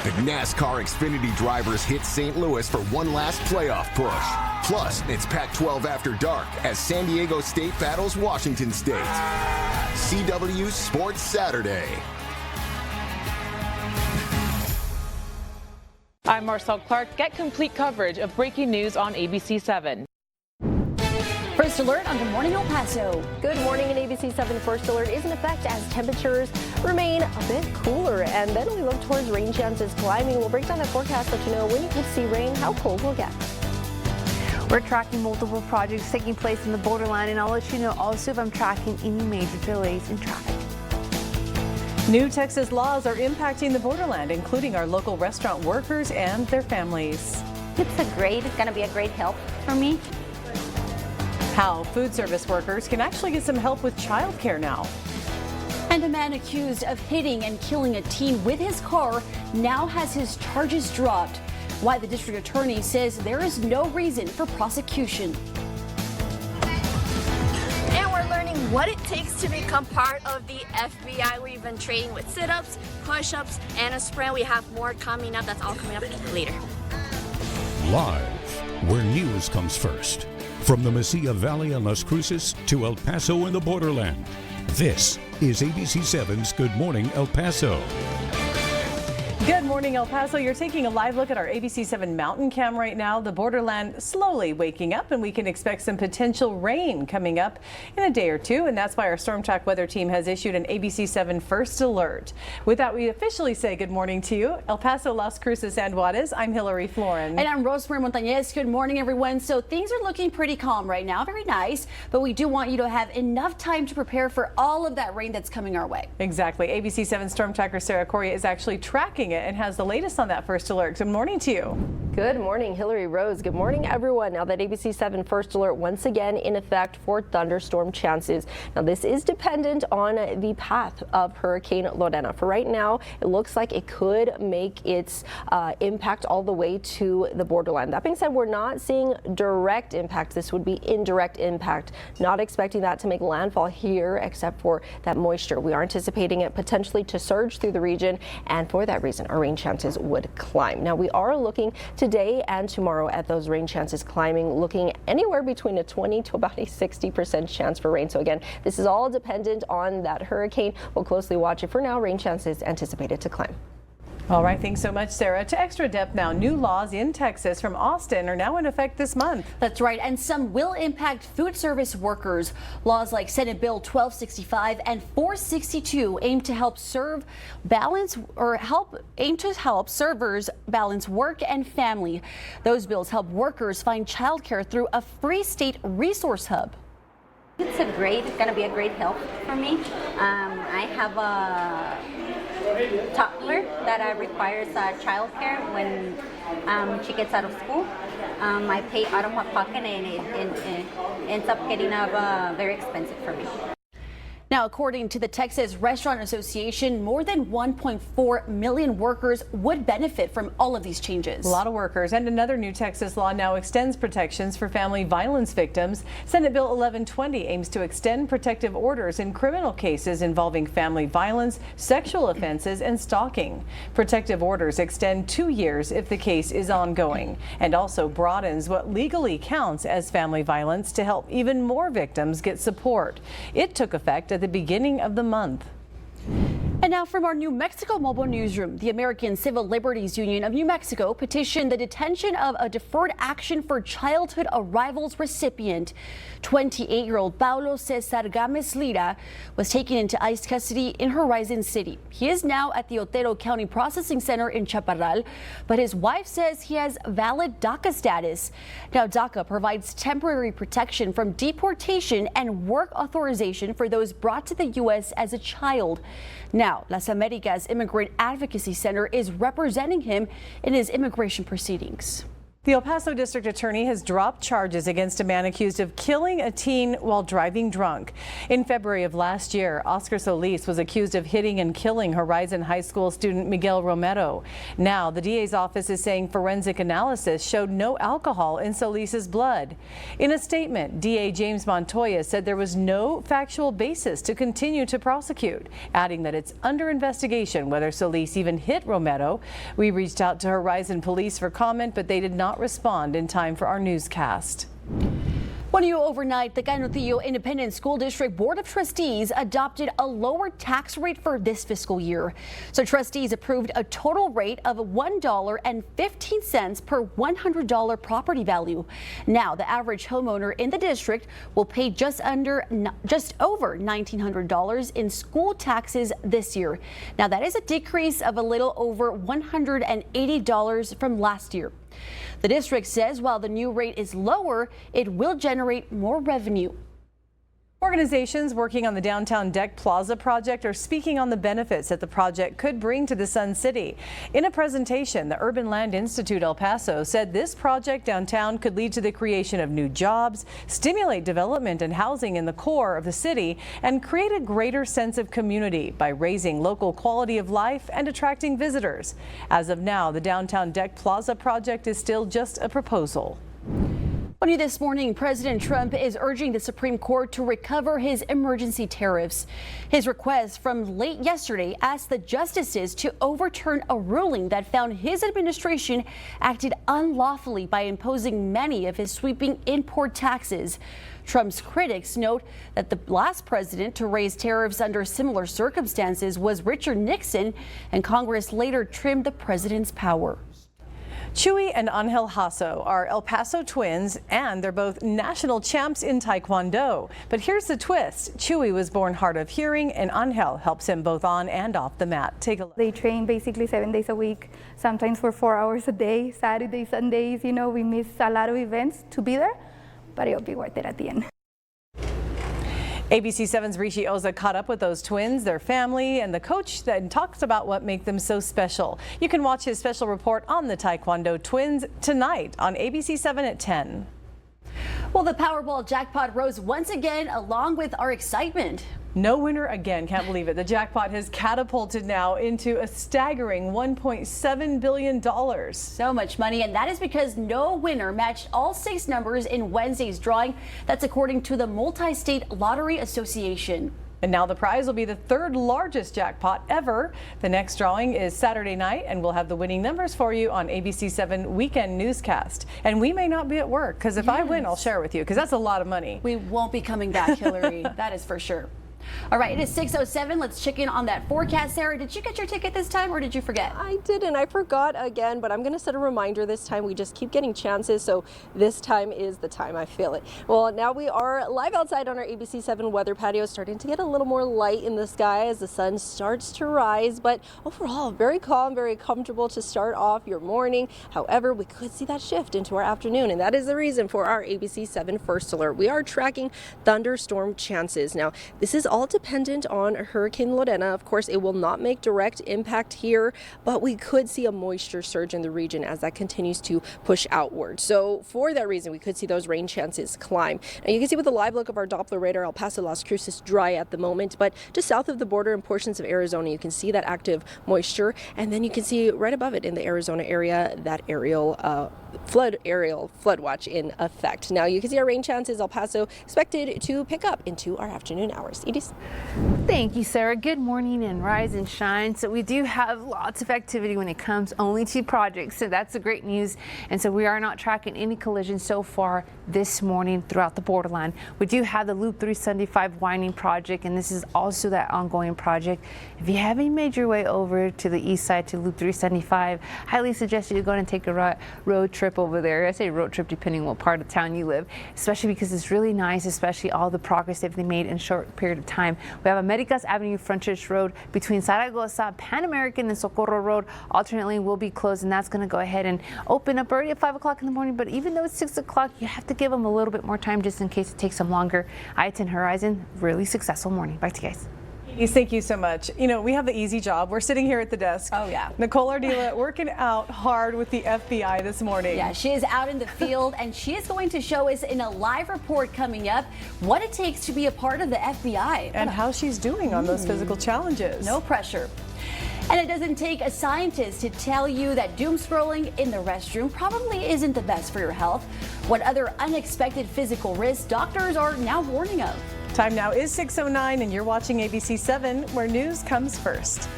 The NASCAR Xfinity drivers hit St. Louis for one last playoff push. Plus, it's Pac-12 After Dark as San Diego State battles Washington State. CW Sports Saturday. I'm Marcel Clark. Get complete coverage of breaking news on ABC-7. First alert on Good Morning El Paso. Good morning. An ABC-7 First Alert is in effect as temperatures remain a bit cooler. And then we look towards rain chances climbing. We'll break down the forecast, let you know when you could see rain, how cold we'll get. We're tracking multiple projects taking place in the borderland, and I'll let you know also if I'm tracking any major delays in traffic. New Texas laws are impacting the borderland, including our local restaurant workers and their families. It's going to be a great help for me. How food service workers can actually get some help with childcare now. And a man accused of hitting and killing a teen with his car now has his charges dropped. Why the district attorney says there is no reason for prosecution. And we're learning what it takes to become part of the FBI. We've been training with sit-ups, push-ups, and a sprint. We have more coming up. That's all coming up later. Live, where news comes first. From the Mesilla Valley and Las Cruces to El Paso and the borderland. This is ABC-7's Good Morning El Paso. Good morning, El Paso. You're taking a live look at our ABC-7 mountain cam right now. The borderland slowly waking up, and we can expect some potential rain coming up in a day or two. And that's why our Storm Track weather team has issued an ABC-7 First Alert. With that, we officially say good morning to you. El Paso, Las Cruces, and Juarez. I'm Hillary Florin. And I'm Rosemary Montañez. Good morning, everyone. So things are looking pretty calm right now. Very nice. But we do want you to have enough time to prepare for all of that rain that's coming our way. Exactly. ABC-7 Storm Tracker Sarah Correa is actually tracking it and has the latest on that First Alert. Good morning to you. Good morning, Hillary Rose. Good morning, everyone. Now that ABC-7 First Alert once again in effect for thunderstorm chances. Now this is dependent on the path of Hurricane Lorena. For right now, it looks like it could make its impact all the way to the borderline. That being said, we're not seeing direct impact. This would be indirect impact. Not expecting that to make landfall here except for that moisture. We are anticipating it potentially to surge through the region, and for that reason, our rain chances would climb. Now we are looking today and tomorrow at those rain chances climbing, looking anywhere between a 20 to about a 60% chance for rain. So again, this is all dependent on that hurricane. We'll closely watch it. For now, rain chances anticipated to climb. All right, thanks so much, Sarah. To Extra Depth now, new laws in Texas from Austin are now in effect this month. That's right, and some will impact food service workers. Laws like Senate Bill 1265 and 462 aim to help servers balance work and family. Those bills help workers find childcare through a free state resource hub. It's going to be a great help for me. I have a toddler that requires childcare when she gets out of school. I pay out of my pocket, and it ends up getting very expensive for me. Now, according to the Texas Restaurant Association, more than 1.4 million workers would benefit from all of these changes. A lot of workers. And another new Texas law now extends protections for family violence victims. Senate Bill 1120 aims to extend protective orders in criminal cases involving family violence, sexual offenses, and stalking. Protective orders extend 2 years if the case is ongoing, and also broadens what legally counts as family violence to help even more victims get support. It took effect at the beginning of the month. And now from our New Mexico mobile newsroom, the American Civil Liberties Union of New Mexico petitioned the detention of a deferred action for childhood arrivals recipient. 28-year-old Paulo Cesar Gámez Lira was taken into ICE custody in Horizon City. He is now at the Otero County Processing Center in Chaparral, but his wife says he has valid DACA status. Now, DACA provides temporary protection from deportation and work authorization for those brought to the U.S. as a child. Now, Las Americas Immigrant Advocacy Center is representing him in his immigration proceedings. The El Paso District Attorney has dropped charges against a man accused of killing a teen while driving drunk. In February of last year, Oscar Solis was accused of hitting and killing Horizon High School student Miguel Romero. Now, the DA's office is saying forensic analysis showed no alcohol in Solis's blood. In a statement, DA James Montoya said there was no factual basis to continue to prosecute, adding that it's under investigation whether Solis even hit Romero. We reached out to Horizon Police for comment, but they did not respond in time for our newscast. Well, new overnight, the Canutillo Independent School District Board of Trustees adopted a lower tax rate for this fiscal year. So trustees approved a total rate of $1.15 per $100 property value. Now, the average homeowner in the district will pay just over $1,900 in school taxes this year. Now, that is a decrease of a little over $180 from last year. The district says while the new rate is lower, it will generate more revenue. Organizations working on the downtown Deck Plaza project are speaking on the benefits that the project could bring to the Sun City. In a presentation, the Urban Land Institute El Paso said this project downtown could lead to the creation of new jobs, stimulate development and housing in the core of the city, and create a greater sense of community by raising local quality of life and attracting visitors. As of now, the downtown Deck Plaza project is still just a proposal. Well, new this morning, President Trump is urging the Supreme Court to recover his emergency tariffs. His request from late yesterday asked the justices to overturn a ruling that found his administration acted unlawfully by imposing many of his sweeping import taxes. Trump's critics note that the last president to raise tariffs under similar circumstances was Richard Nixon, and Congress later trimmed the president's power. Chewy and Angel Hasso are El Paso twins, and they're both national champs in Taekwondo. But here's the twist. Chewy was born hard of hearing, and Angel helps him both on and off the mat. Take a look. They train basically 7 days a week, sometimes for 4 hours a day, Saturdays, Sundays. You know, we miss a lot of events to be there, but it'll be worth it at the end. ABC-7's Rishi Oza caught up with those twins, their family, and the coach that talks about what makes them so special. You can watch his special report on the Taekwondo twins tonight on ABC-7 at 10. Well, the Powerball jackpot rose once again, along with our excitement. No winner again. Can't believe it. The jackpot has catapulted now into a staggering $1.7 billion. So much money, and that is because no winner matched all 6 numbers in Wednesday's drawing. That's according to the Multi-State Lottery Association. And now the prize will be the 3rd largest jackpot ever. The next drawing is Saturday night, and we'll have the winning numbers for you on ABC-7 Weekend Newscast. And we may not be at work, because if I win, I'll share with you, because that's a lot of money. We won't be coming back, Hillary. That is for sure. All right, it is 6:07. Let's check in on that forecast. Sarah, did you get your ticket this time, or did you forget? I didn't. I forgot again, but I'm going to set a reminder this time. We just keep getting chances, so this time is the time. I feel it. Well, now we are live outside on our ABC-7 weather patio, starting to get a little more light in the sky as the sun starts to rise, but overall, very calm, very comfortable to start off your morning. However, we could see that shift into our afternoon, and that is the reason for our ABC-7 First Alert. We are tracking thunderstorm chances. Now, this is all dependent on Hurricane Lorena. Of course, it will not make direct impact here, but we could see a moisture surge in the region as that continues to push outward. So for that reason, we could see those rain chances climb. Now you can see with the live look of our Doppler radar, El Paso, Las Cruces dry at the moment, but just south of the border in portions of Arizona, you can see that active moisture, and then you can see right above it in the Arizona area, that aerial flood watch in effect. Now you can see our rain chances, El Paso, expected to pick up into our afternoon hours. Edie? Thank you, Sarah. Good morning and rise and shine. So we do have lots of activity when it comes only to projects. So that's the great news. And so we are not tracking any collisions so far this morning throughout the borderline. We do have the Loop 375 winding project, and this is also that ongoing project. If you haven't made your way over to the east side to Loop 375, highly suggest you go and take a road trip over there. I say road trip depending on what part of town you live, especially because it's really nice, especially all the progress that they made in a short period of time. We have Americas Avenue Frontage Road between Zaragoza, Pan American, and Socorro Road alternately will be closed, and that's going to go ahead and open up already at 5 o'clock in the morning. But even though it's 6 o'clock, you have to give them a little bit more time just in case it takes them longer. I-10 Horizon, really successful morning. Back to you guys. Thank you so much. You know, we have the easy job. We're sitting here at the desk. Oh, yeah. Nicole Ardila working out hard with the FBI this morning. Yeah, she is out in the field, and she is going to show us in a live report coming up what it takes to be a part of the FBI. And how she's doing on those physical challenges. No pressure. And it doesn't take a scientist to tell you that doom scrolling in the restroom probably isn't the best for your health. What other unexpected physical risks doctors are now warning of. Time now is 6:09, and you're watching ABC-7, where news comes first.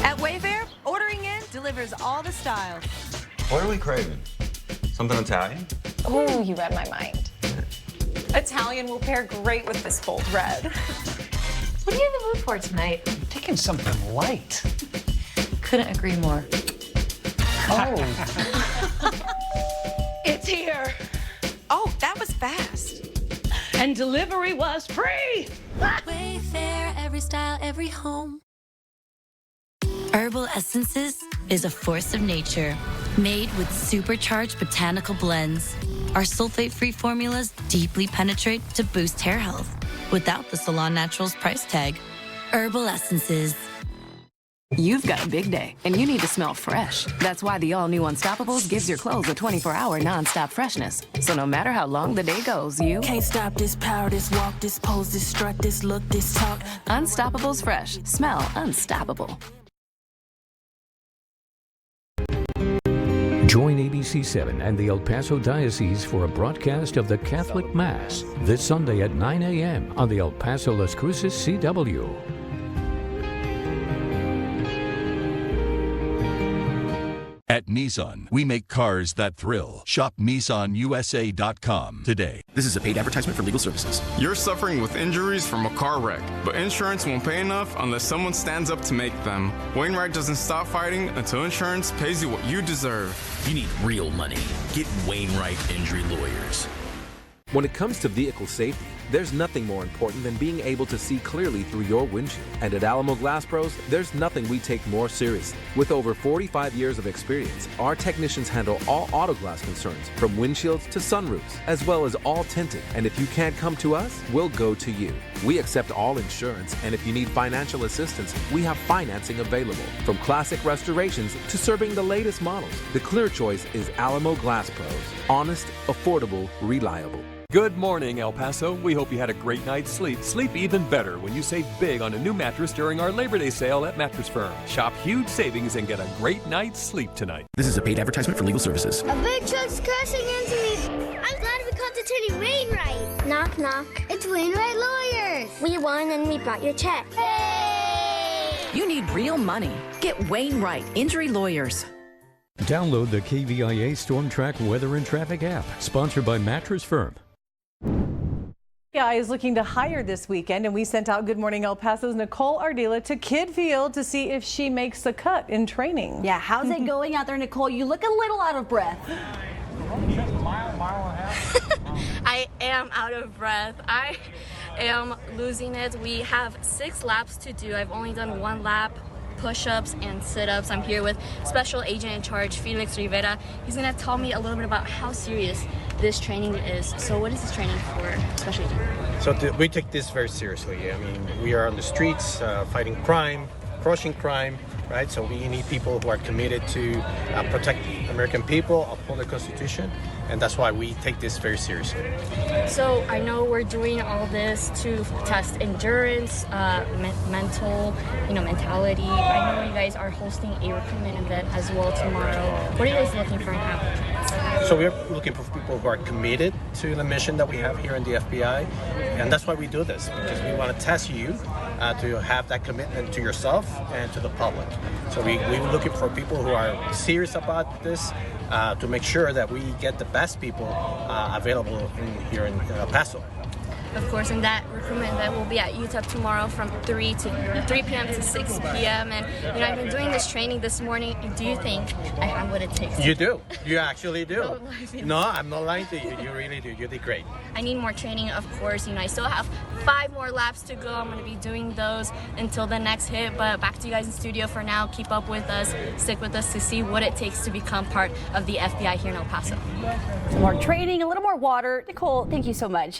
At Wayfair, ordering in delivers all the style. What are we craving? Something Italian? Oh, you read my mind. Italian will pair great with this full bread. What are you in the mood for tonight? Taking something light. Couldn't agree more. Oh. It's here. Oh, that was fast. And delivery was free. Wayfair, every style, every home. Herbal Essences is a force of nature, made with supercharged botanical blends. Our sulfate-free formulas deeply penetrate to boost hair health without the Salon Naturals price tag. Herbal Essences. You've got a big day, and you need to smell fresh. That's why the all-new Unstoppables gives your clothes a 24-hour non-stop freshness. So no matter how long the day goes, you can't stop this power, this walk, this pose, this strut, this look, this talk. Unstoppables Fresh. Smell unstoppable. Join ABC-7 and the El Paso Diocese for a broadcast of the Catholic Mass this Sunday at 9 a.m. on the El Paso Las Cruces CW. At Nissan, we make cars that thrill. Shop NissanUSA.com today. This is a paid advertisement for legal services. You're suffering with injuries from a car wreck, but insurance won't pay enough unless someone stands up to make them. Wainwright doesn't stop fighting until insurance pays you what you deserve. You need real money. Get Wainwright Injury Lawyers. When it comes to vehicle safety, there's nothing more important than being able to see clearly through your windshield. And at Alamo Glass Pros, there's nothing we take more seriously. With over 45 years of experience, our technicians handle all auto glass concerns, from windshields to sunroofs, as well as all tinting. And if you can't come to us, we'll go to you. We accept all insurance, and if you need financial assistance, we have financing available. From classic restorations to serving the latest models, the clear choice is Alamo Glass Pros. Honest, affordable, reliable. Good morning, El Paso. We hope you had a great night's sleep. Sleep even better when you save big on a new mattress during our Labor Day sale at Mattress Firm. Shop huge savings and get a great night's sleep tonight. This is a paid advertisement for legal services. A big truck's crashing into me. I'm glad we caught Detective Wainwright. Knock, knock. It's Wainwright Lawyers. We won and we brought your check. Hey! You need real money. Get Wainwright Injury Lawyers. Download the KVIA Storm Track Weather and Traffic app, sponsored by Mattress Firm. FBI is looking to hire this weekend, and we sent out Good Morning El Paso's Nicole Ardila to Kid Field to see if she makes the cut in training. Yeah, how's it going out there, Nicole? You look a little out of breath. I am out of breath. I am losing it. We have 6 laps to do. I've only done 1 lap. Push-ups and sit-ups. I'm here with Special Agent in Charge, Felix Rivera. He's gonna tell me a little bit about how serious this training is. So what is this training for, Special Agent? So we take this very seriously. I mean, we are on the streets fighting crime, crushing crime, right? So we need people who are committed to protect American people, uphold the Constitution, and that's why we take this very seriously. So I know we're doing all this to test endurance, mental, mentality. I know you guys are hosting a recruitment event as well tomorrow. What are you guys looking for and how? So we're looking for people who are committed to the mission that we have here in the FBI, and that's why we do this, because we want to test you to have that commitment to yourself and to the public. So we're looking for people who are serious about this, to make sure that we get the best people available here in El Paso. of course, in that recruitment event will be at UTEP tomorrow from 3 p.m. to 6 p.m. And you know, I've been doing this training this morning. Do you think I have what it takes? You do. You actually do. Don't lie to me. No, I'm not lying to you. You really do. You did great. I need more training, of course. You know, I still have 5 more laps to go. I'm going to be doing those until the next hit. But back to you guys in studio for now. Keep up with us. Stick with us to see what it takes to become part of the FBI here in El Paso. Some more training, a little more water. Nicole, thank you so much.